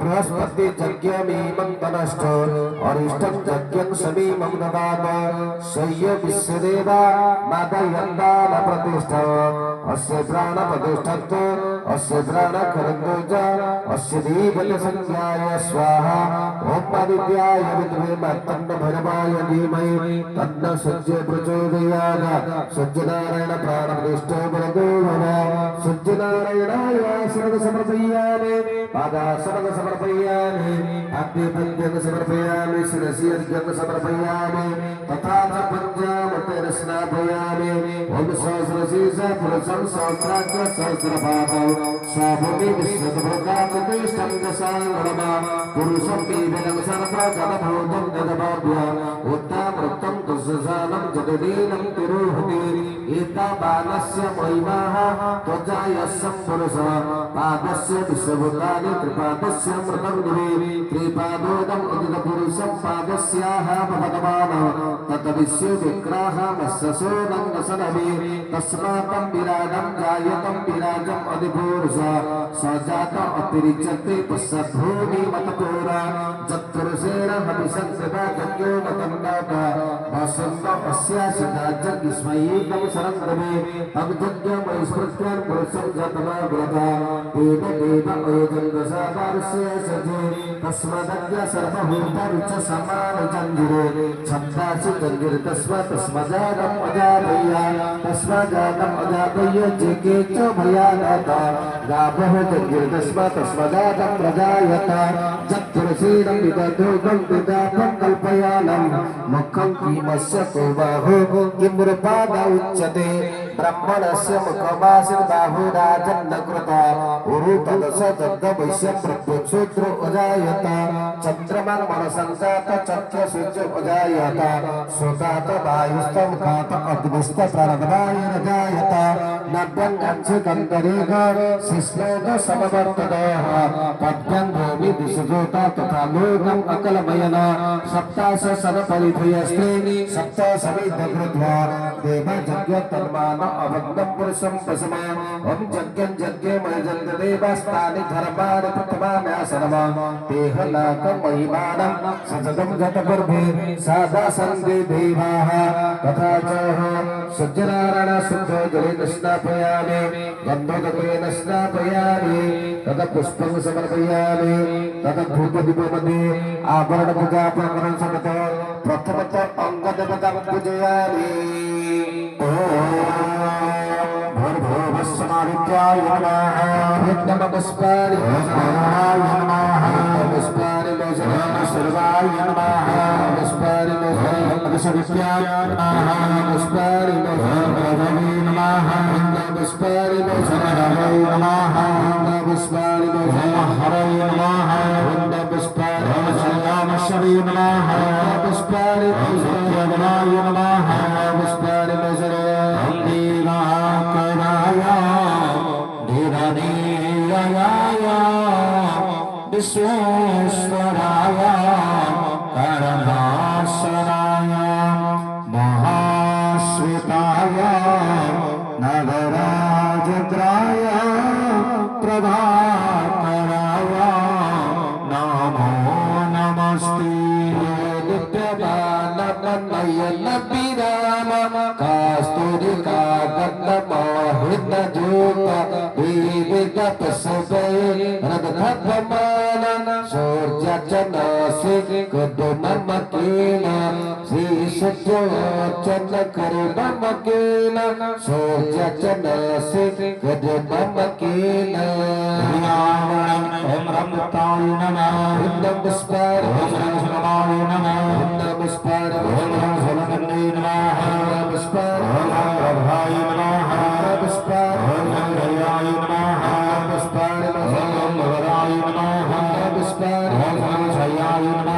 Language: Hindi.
बृहस्पति यज्ञमीमन्तनष्ट अरिष्टं यज्ञं समीमं ददात सय्य विश्वदेवा मादयन्दान प्रतिष्ठा अस्य प्राण प्रतिष्ठत्व अस्य प्राण खरंगोज अस्य दीपल संज्ञाय स्वाहा ओम आदित्याय विद्महे मातंड भैरवाय धीमहि तन्न सज्ज प्रचोदयात् सज्जनारायण प्राण प्रतिष्ठा बलगो भव सज्जनारायणाय सर्व समर्पयामि पादा सर्व समर्पयामि आद्यपद्यं समर्पयामि शिरसि अर्घ्यं समर्पयामि तथा च पंचामृतेन स्नापयामि ओम सहस्रशीर्ष पुरुषं सहस्राक्ष सहस्रपादौ स्वाभूमि विश्वतभोगातिष्ठं दशाङ्गणमा पुरुषं केवलं सर्वगतभूतं ददभाव्य उत्तमृत्तं दुःसानं जगदीनं तिरुहति एतावानस्य महिमाः त्वजायस्यं पुरुषः पादस्य विश्वभूतानि त्रिपादस्य मृतं दिवे त्रिपादोदं उदितपुरुषं पादस्याः भगवान् ततविश्व विग्रहमस्सोदं दशनवे तस्मातं विराजं जायतं विराजम् अधिपुरुष सजात अतिरिच्यते पश्यद्भूमि मतपुरा जत्पुरुषेण हविषंसदा यज्ञो मतन्दात वसन्त अस्यासि राज्यस्मैकं शरन्द्रमे तं यज्ञं स्मृत्य पुरुषं जतमा व्रता तेन देव अयोजन दशावारस्य सजे तस्मदज्ञ सर्वभूतरुच समान जंजिरे छन्दासि जंजिर तस्मजातम् अजातय्या तस्मजातम् अजातय्य जेके च भयानता गावः जंजिर तस्मजातम् प्रजायता जत्पुरुषेणं विदधोगं विदातं कल्पयानं मुखं कीमस्य को बाहु किमृपाद उच्यते ब्रह्मणस्य मुखमासीर्बाहु राजन्न कृता उरु तदस दग्धवैश्यं प्रत्युक्षुद्रो अजायत चन्द्रमं मनसञ्जात चक्र सूर्य अजायत श्रोतात वायुस्तं खात अग्निस्त प्राणवायुरजायत नभ्यं गच्छ गन्धरेग शिश्लोक समवर्तदः पद्भ्यं भूमि दिशजोता तथा लोकम् अकलमयन सप्ताश सदपरिधयस्ते सप्त समिद्धकृत्वा देवयज्ञ तन्मान अभग्नं पुरुषं पशुमा ॐ यज्ञं यज्ञे मयजन्त देवस्तानि धर्माणि प्रथमान्यासनमा देहनाकं महिमानं सजतं गतगर्भे सादा सन्ति देवाः तथा च सज्जनारायण शुद्धो जलेन स्नापयामि गन्धोदकेन स्नापयामि तथा पुष्पं समर्पयामि तथा धूपदीपमध्ये आभरण पूजा प्रकरण समेत प्रथमतः अंगदेवतां पूजयामि भूर्भुवस्समादित्याय नमः नमस्कारि नमः नमस्कारि लोचनाय सर्वाय नमः नमस्कारि लोचनाय नमः नमस्कारि लोचनाय नमः नमस्कारि लोचनाय नमः नमस्कारि लोचनाय नमः नमस्कारि लोचनाय नमः नमस्कारि लोचनाय नमः नमस्कारि लोचनाय विश्वेश्वराय करणाशनाय महाश्वेताय नगराजद्राय प्रभाकराय नमो नमस्ते नित्यबालनयन विराम कस्तूरिका गन्धमोहित ज्योत विविगत सुबे रदधर्ममान सूर्यचनसि कुदुममकेन श्रीसुजोचन करुणमकेन सूर्यचनसि कुदुममकेन ॐ रमताय नमः पुष्पाय नमः पुष्पाय नमः पुष्पाय प्रभाय नमः पुष्पाय गंगाय नमः पुष्पाय वराय नमः पुष्पाय जयाय नमः